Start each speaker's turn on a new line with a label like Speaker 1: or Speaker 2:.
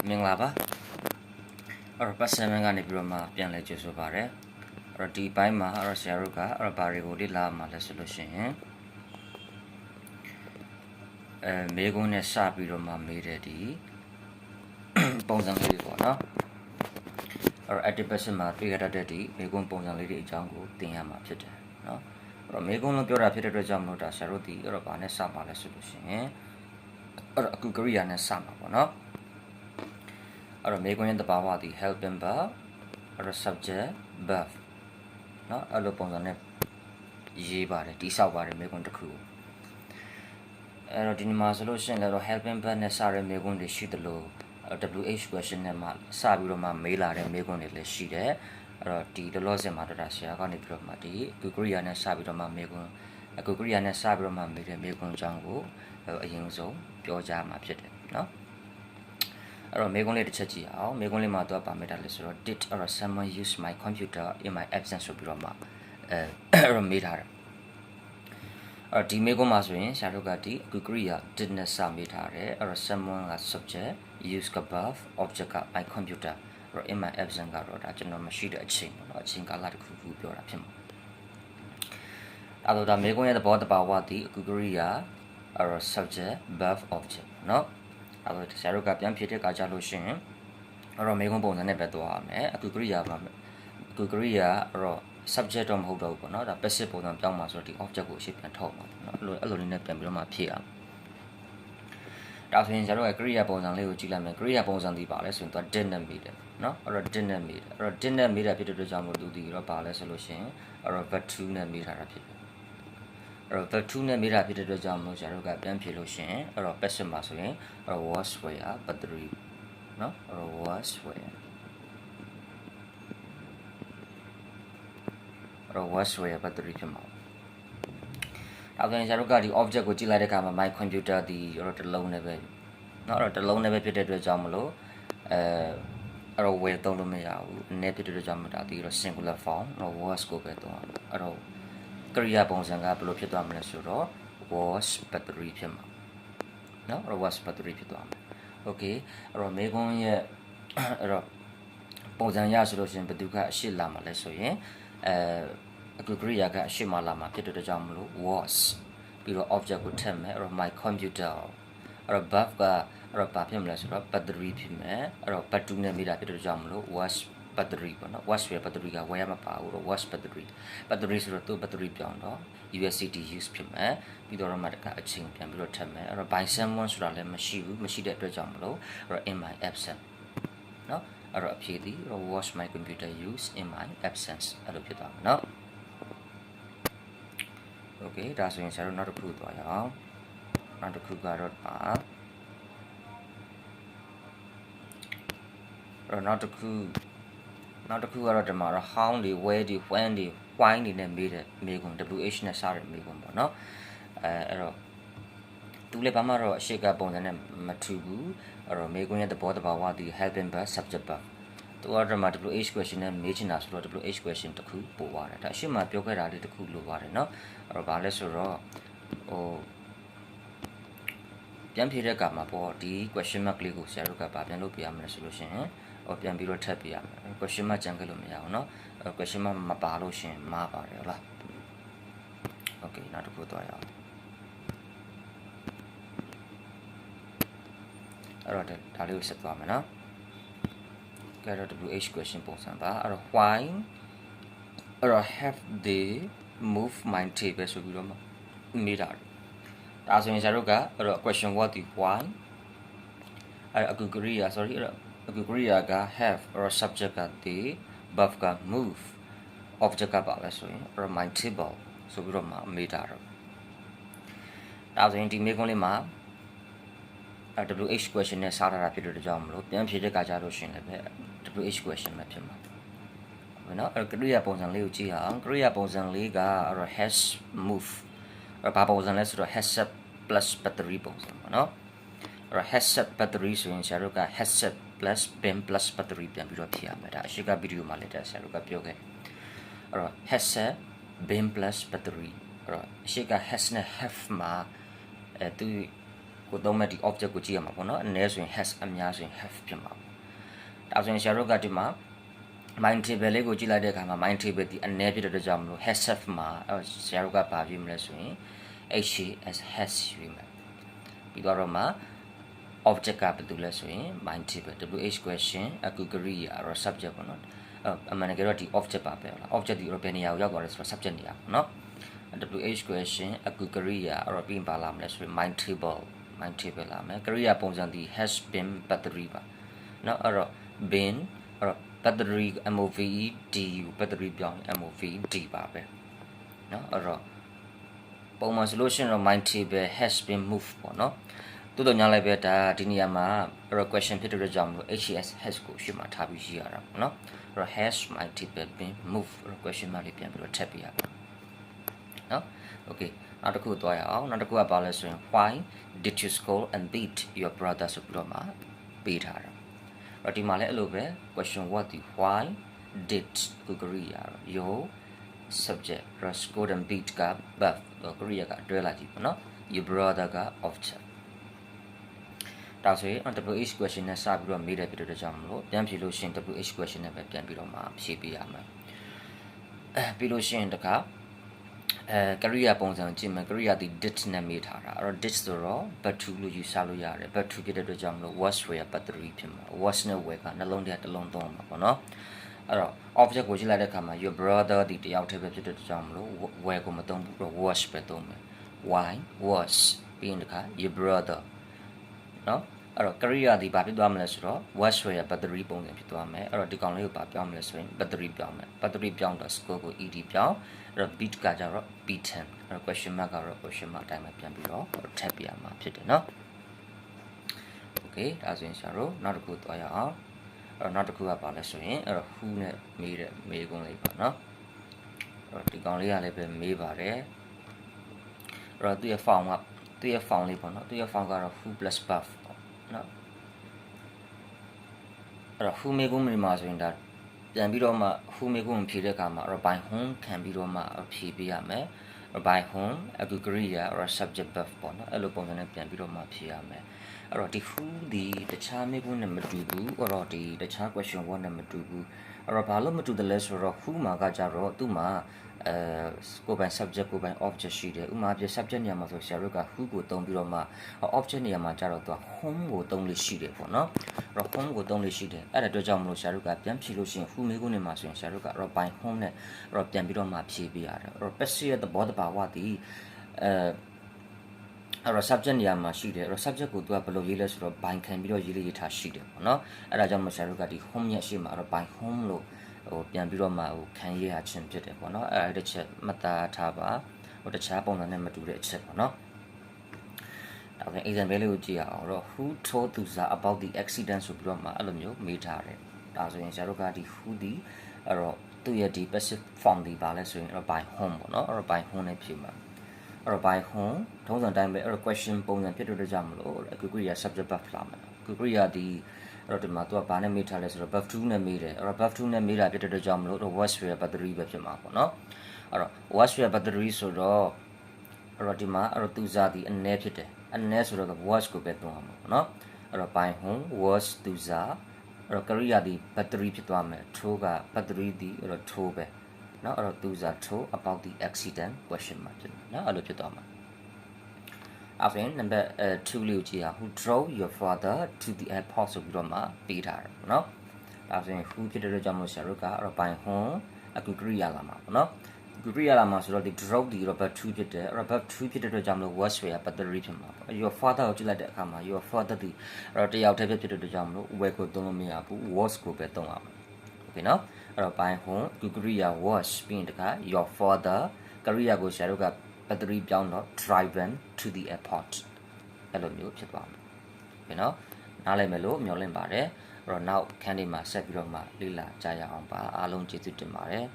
Speaker 1: မင်္ဂလာပါပတ်စံမန်ကနေပြီးတော့မှပြန်လဲကြိုဆိုပါရစေဒီဘိုင်းမှာဆရာတို့ကဘာတွေကိုလေ့လာမှာလဲဆိုလို့ရှိရင်မေကုန်းနဲ့စပြီးတော့မှမေးတဲ့ဒီပုံစံလေးတွေပေါ့နော်active passive မှာတွေ့ရတတ်တဲ့ဒီမေကုန်းပုံစံလေးတွေအကြောင်းကိုသင်ရမှာဖြစ်တယ်နော်မေကုန်းလို့ပြောတာဖြစ်တဲ့အတွက်ကြောင့်မလို့ဒါဆရာတို့ဒီဘာနဲ့စမှာလဲဆိုလို့ရှိရင်အခုကရိယာနဲ့စမှာပေါ့နော်မေကွန်းရဲ့တဘာဝသည် helping verb subject verb နော်အဲ့လိုပုံစံနဲ့ရေးပါတယ်တိဆောက်ပါတယ်မေကွန်းတစ်ခုဒီနေ့မှာဆိုလို့ရှိရင်လည်း helping verb နဲ့စတဲ့မေကွန်းတွေရှိတယ်လို့ WH question နဲ့မှစပြီးတော့မှမေးလာတဲ့မေကွန်းတွေလည်းရှိတယ်ဒီလောဆယ်မှာဒါဆရာကနေပြီးတော့မှဒီအခုကရိယာနဲ့စပြီးတော့မှမေကွန်းအခုကရိယာနဲ့စပြီးတော့မှမေးတဲ့မေကွန်းအကြောင်းကိုအရင်ဆုံးပြောကြမှာဖြစ်တယ်နော်မေကွန်းလေးတစ်ချက်ကြည့်အောင်မေကွန်းလေးမှာတော့ပါမယ်ဒါလဲဆိုတော့ did or someone use my computer in my absence ဆိုပြီးတော့မှမေးထားတယ်ဒီမေကွန်းမှာဆိုရင်ဆရာတို့ကဒီအခုကရိယာ did နဲ့စမေးထားတယ်someone က subject use က verb object က my computer in my absence ကတော့ဒါကျွန်တော်မရှိတဲ့အချိန်ပေါ့နော်အချိန်ကာလတစ်ခုခုပြောတာဖြစ်မှာအဲ့တော့ဒါမေကွန်းရဲ့သဘောတဘာဝဒီအခုကရိယာ subject verb object နော်အဲ့တော့ဆရာတို့ကပြန်ဖြည့်တဲ့အခါကြလို့ရှိရင်မေကွန်းပုံစံနဲ့ပဲသွားရမယ်အခုကရိယာမှာအခုကရိယာsubject တော့မဟုတ်တော့ဘူးပေါ့နော်ဒါ passive ပုံစံပြောင်းမှာဆိုတော့ဒီ object ကိုရှင်းပြန်ထုတ်မှာပေါ့နော်အဲ့လိုလေးနဲ့ပြန်ပြီးတော့မှဖြည့်ရအောင်ဒါဆိုရင်ဆရာတို့ကကရိယာပုံစံလေးကိုကြည့်လိုက်မယ်ကရိယာပုံစံဒီပါလဲဆိုရင်သူက did နဲ့မေးတယ်နော်did နဲ့မေးတယ်did နဲ့မေးတာဖြစ်တဲ့အတွက်ကြောင့်မို့သူဒီတော့ပါလဲဆိုလို့ရှိရင်verb 2နဲ့မေးထားတာဖြစ်တယ်verb 2နဲ့မေးတာဖြစ်တဲ့အတွက်ကြောင့်မို့ဆရာတို့ကပြန်ဖြေလို့ရှိရင်passive မှာဆိုရင်was were but 3နော်was were was were but 3ဖြစ်မှာအဲ့ဒါဆိုရင်ဆရာတို့ကဒီ object ကိုကြည့်လိုက်တဲ့အခါမှာ my computer ဒီတစ်လုံးနဲ့ပဲနော်တစ်လုံးနဲ့ပဲဖြစ်တဲ့အတွက်ကြောင့်မလို့were သုံးလို့မရဘူးအနေဖြစ်တဲ့အတွက်ကြောင့်မဒါဒီ singular form was ကိုပဲသုံးအောင်ကရိယာပုံစံကဘယ်လိုဖြစ်သွားမလဲဆိုတော့ was battery ဖြစ်မှာနော်was battery ဖြစ်သွားမှာ okay မေကွန်းရဲ့ပုံစံရဆိုလို့ရှိရင်ဘယ်သူကအရှိလာမှာလဲဆိုရင်အခုကရိယာကအရှိမလာမှာဖြစ်တဲ့အတွက်ကြောင့်မလို့ was ပြီးတော့ object ကိုထည့်မယ်my computer verb ကဘာဖြစ်မလဲဆိုတော့ battery ဖြစ်မယ်battery နဲ့မိတာဖြစ်တဲ့အတွက်ကြောင့်မလို့ was battery ပေါ့နော် was where battery က where မပါဘူးတော့ was battery ဆိုတော့သူ battery ပြောင်းတော့ USCT use ဖြစ်မယ်ပြီးတော့မှတကအချိန်ပြန်ပြီးတော့ထပ်မယ်by someone ဆိုတာလည်းမရှိတဲ့အတွက်ကြောင့်မလို့in my absence နော်အဖြေဒီ was my computer use in my absence အဲ့လိုဖြစ်သွားမှာနော် okay ဒါဆိုရင်ဆရာတို့နောက်တစ်ခုသွားရအောင်နောက်တစ်ခုကတော့နောက်တစ်ခုကတော့ဒီမှာhow တွေ where တွေ when တွေ why တွေနဲ့မေးတဲ့မေးခွန်း WH နဲ့စတဲ့မေးခွန်းပေါ့နော်အဲ့တော့သူလည်းဘာမှတော့အရှိကပုံစံနဲ့မထူဘူးမေးခွန်းရဲ့သဘောတဘာဝဒီ helping verb subject verb သူကတော့မှာ WH question နဲ့မေးချင်တာဆိုတော့ WH question တစ်ခုပို့ပါတယ်ဒါအရှိမပြောခဲ့တာလေးတစ်ခုလိုပါတယ်เนาะဘာလဲဆိုတော့ပြန်ဖြေတဲ့အခါမှာပေါ့ဒီ question mark လေးကိုဆရာတို့ကပြန်လုပ်ပြရမယ်ဆိုလို့ရှိရင်ပြန်ပြီးတော့ထပ်ပြရမယ် question mark ကြံခဲ့လို့မရအောင်เนาะquestion mark မပါလို့ရှိရင်မှားပါတယ်ဟုတ်လား okay နောက်တစ်ခုသွားရအောင်ဒါလေးကိုဆက်သွားမယ်เนาะWH question ပုံစံပါwhy have they move my table ဆိုပြီးတော့မေးတာဒါဆိုရင်ဆရာတို့ကquestion what the why အခုကရိယာ sorry အခုကရိယာက have subject က they verb က move object ကပါလဲဆိုရင်my table ဆိုပြီးတော့မေးတာဒါဆိုရင်ဒီမေးခွန်းလေးမှာWH question နဲ့စားထားတာဖြစ်တဲ့ကြောင့်မလို့ပြန်ဖြေတဲ့အခါကျလို့ရှင်လည်းပဲ WH question ပဲဖြစ်မှာနော်ကရိယာပုံစံလေးကိုကြည့်အောင်ကရိယာပုံစံလေးကhas move ဘာပုံစံလဲဆိုတော့ has set plus battery ပုံစံပေါ့နော်has set battery ဆိုရင်ဆရာတို့က has set plus bin plus battery ပြန်ပြီးတော့ဖြည့်ရမယ်ဒါအရှိကဗီဒီယိုမှာလည်းဆရာတို့ကပြောခဲ့has set bin plus battery အရှိက has နဲ့ have မှာသူ ကိုသုံးမဲ့ဒီ object ကိုကြည့်ရမှာပေါ့နော်အနည်းဆိုရင် has အများဆိုရင် have ဖြစ်မှာပေါ့ဒါဆိုရင်ဆရာတို့ကဒီမှာ mind table လေးကိုကြည့်လိုက်တဲ့အခါမှာ mind table ဒီအနည်းဖြစ်တဲ့အတွက်ကြောင့်မလို့ has have မှာဆရာတို့ကဘာပြမလဲဆိုရင် has ရွေးမယ်ပြီးတော့မှ object ကဘာတူလဲဆိုရင် mind table wh question အခု career ရော subject ပေါ့နော်အမှန်တကယ်တော့ဒီ object ပါပဲလား object ဒီတော့ဘယ်နေရာကိုရောက်သွားလဲဆိုတော့ subject နေရာပေါ့နော်wh question အခု career ရောပြီးပါလာမလဲဆိုရင် mind table လာမယ် career ပုံစံဒီ has been battery ပါနော်အဲ့တော့ been အဲ့တော့ battery move d battery ပြောင်း move d ပါပဲနော်အဲ့တော့ပုံမှန်ဆိုလို့ရှိရင်တော့ mind table has been moved ပေါ့နော်တိုးတော့ညာလိုက်ပဲဒါဒီနေရာမှာ question ဖြစ်တဲ့ကြောင့်မလို့ has ကိုရှေ့မှာထားပြီးရှိရတာပေါ့နော်အဲ့တော့ has mind table been moved question မှာလေးပြန်ပြီးတော့ထပ်ပြရပါနော် okay နောက်တစ်ခုသွားရအောင်နောက်တစ်ခုကဘာလဲဆိုရင် why did you scold and beat your brother ဆိုပြီးတော့မှပေးထားတာအဲ့ဒီမှာလည်းအဲ့လိုပဲ question what the why did ကို career your subject scold and beat က verb career ကတွဲလာကြည့်ပေါ့နော် your brother က object ဒါဆိုရင် wh question နဲ့စပြီးတော့မေးတယ်ဖြစ်တဲ့ကြောင့်မလို့ပြန်ဖြေလို့ရှိရင် wh question နဲ့ပဲပြန်ပြီးတော့မှဖြေပေးရမယ်ပြီးလို့ရှိရင်တခါcareer ပုံစံကြည့်မယ် career ဒီ did နဲ့မေးထားတာအဲ့တော့ did ဆိုတော့ but to လို့ယူဆလို့ရတယ် but to ဖြစ်တဲ့အတွက်ကြောင့်မလို့ was where battery ဖြစ်မှာ was နဲ့ where ကနှလုံးထဲတစ်လုံးသုံးမှာပေါ့နော်အဲ့တော့ object ကိုကြည့်လိုက်တဲ့အခါမှာ your brother ဒီတယောက်တည်းပဲဖြစ်တဲ့အတွက်ကြောင့်မလို့ where ကိုမသုံးဘူးတော့ was ပဲသုံးမယ် why was ပြီးရင်တခါ your brother နော်အဲ့တော့ career ဒီဘာဖြစ်သွားမလဲဆိုတော့ was where battery ပုံစံဖြစ်သွားမယ်အဲ့တော့ဒီကောင်လေးကိုဘာပြောင်းမလဲဆိုရင် battery ပြောင်းမယ် battery ပြောင်းတော့ score ကို ed ပြောင်းအဲ့တော့ beat ကကြတော့ beaten အဲ့တော့ question mark ကတော့ question mark အတိုင်းပဲပြန်ပြီးတော့ထပ်ပြရမှာဖြစ်တယ်နော် okay ဒါဆိုရင်ဆရာတို့နောက်တစ်ခုသွားရအောင်အဲ့တော့နောက်တစ်ခုကဘာလဲဆိုရင်အဲ့တော့ who နဲ့မေးတဲ့မေးခွန်းလေးပါနော်အဲ့တော့ဒီကောင်လေးကလည်းပဲမေးပါတယ်အဲ့တော့သူ့ရဲ့ form လေးပေါ့နော်သူ့ရဲ့ form ကတော့ who plus buff ပေါ့နော်အဲ့တော့ who မေးခွန်းမှာဆိုရင်ဒါပြန်ပြီးတော့မှ who မေးခွန်းဖြေတဲ့အခါမှာ by whom ခံပြီးတော့မှဖြေပေးရမယ် by whom အခု career or subject verb ပေါ့နော်အဲ့လိုပုံစံနဲ့ပြန်ပြီးတော့မှဖြေရမယ်အဲ့တော့ဒီ who ဒီတခြားမေးခွန်းနဲ့မတူဘူးအဲ့တော့ဒီတခြား question 1နဲ့မတူဘူးအဲ့တော့ဘာလို့မတူတယ်လဲဆိုတော့ who မှာကကြတော့သူ့မှာကိုယ်ပိုင် subject ကိုယ်ပိုင် object ရှိတယ်ဥပမာပြ subject နေရာမှာဆိုဆရာတို့က who ကိုသုံးပြီးတော့မှ object နေရာမှာကြတော့သူက home ကိုသုံးလို့ရှိတယ်ပေါ့နော်အဲ့တော့ home ကိုသုံးလို့ရှိတယ်အဲ့ဒါအတွက်ကြောင့်မလို့ဆရာတို့ကပြန်ဖြေလို့ရှိရင် who မေးခွန်းနေမှာဆိုရင်ဆရာတို့က by home နဲ့ပြန်ပြီးတော့မှဖြေပေးရတယ်အဲ့တော့ passive ရဲ့သဘောတဘာဝတည်အဲ့တော့ subject နေရာမှာရှိတယ်အဲ့တော့ subject ကိုသူကဘယ်လိုရေးလဲဆိုတော့ by ခံပြီးတော့ရေးထားရှိတယ်ပေါ့နော်အဲ့ဒါကြောင့်မဆရာတို့ကဒီ home ရဲ့အရှိမအဲ့တော့ by home လို့ပြန်ပြီးတော့မှခံရေးရခြင်းဖြစ်တယ်ပေါ့နော်အဲ့ဒါတစ်ချက်မှတ်သားထားပါတခြားပုံစံနဲ့မတူတဲ့အချက်ပေါ့နော်ဒါဆိုရင် example လေးကိုကြည့်ရအောင်တော့ who told Tuza about the accident ဆိုပြီးတော့မှအဲ့လိုမျိုးမေးထားတယ်ဒါဆိုရင်ဆရာတို့ကဒီ who ဒီအဲ့တော့သူ့ရဲ့ဒီ passive form ဒီပါလဲဆိုရင်အဲ့တော့ by home ပေါ့နော်အဲ့တော့ by home နဲ့ဖြေမှာအဲ့တော့ by home ထုံးစံတိုင်းပဲအဲ့တော့ question ပုံစံဖြစ်တဲ့ကြောင့်မလို့အခု career subject verb လာမယ်အခု career ဒီအဲ့တော့ဒီမှာသူကဘာနဲ့မေးထားလဲဆိုတော့ verb 2နဲ့မေးတယ်အဲ့တော့ verb 2နဲ့မေးတာဖြစ်တဲ့ကြောင့်မလို့ was where battery ပဲဖြစ်မှာပေါ့နော်အဲ့တော့ was where battery ဆိုတော့အဲ့တော့ဒီမှာအဲ့တော့သူစားဒီအနည်းဖြစ်တယ်အနည်းဆိုတော့ was ကိုပဲသုံးရမှာပေါ့နော်အဲ့တော့ by home was သူစားအဲ့တော့ career ဒီ battery ဖြစ်သွားမယ် told က battery ဒီအဲ့တော့ told ပဲเนาะအဲ့တော့သူစား told about the accident question mark ဖြစ်เนาะအဲ့လိုဖြစ်သွားမှာအဲ့ဒါ number 2လေးကိုကြည့်ရအောင် who drove your father to the airport ဆိုပြီးတော့မှပေးထားတယ်เนาะဒါဆိုရင် who ဖြစ်တဲ့အတွက်ကြောင့်မို့ဆရာတို့ကအဲ့တော့ by whom အခု career လာမှာပေါ့เนาะcareer လာမှာဆိုတော့ဒီ drove ဒီ verb 2ဖြစ်တယ်အဲ့တော့ verb 2ဖြစ်တဲ့အတွက်ကြောင့်မလို့ was where battery ဖြစ်မှာပေါ့ your father ကိုကြည့်လိုက်တဲ့အခါမှာ your father ဒီအဲ့တော့တယောက်တည်းဖြစ်တဲ့အတွက်ကြောင့်မလို့ where ကိုသုံးလို့မရဘူး was ကိုပဲသုံးရမှာokay เนาะအဲ့တော့ by whom အခု career was ပြီးရင်တခါ your father career ကိုဆရာတို့က battery ပြောင်းတော့ driven to the airport အဲ့လိုမျိုးဖြစ်သွားမှာokay เนาะနားလည်မယ်လို့မျှော်လင့်ပါတယ်အဲ့တော့နောက်ခန်းလေးမှာဆက်ပြီးတော့မှလေ့လာကြရအောင်ပါအားလုံးကျေးဇူးတင်ပါတယ်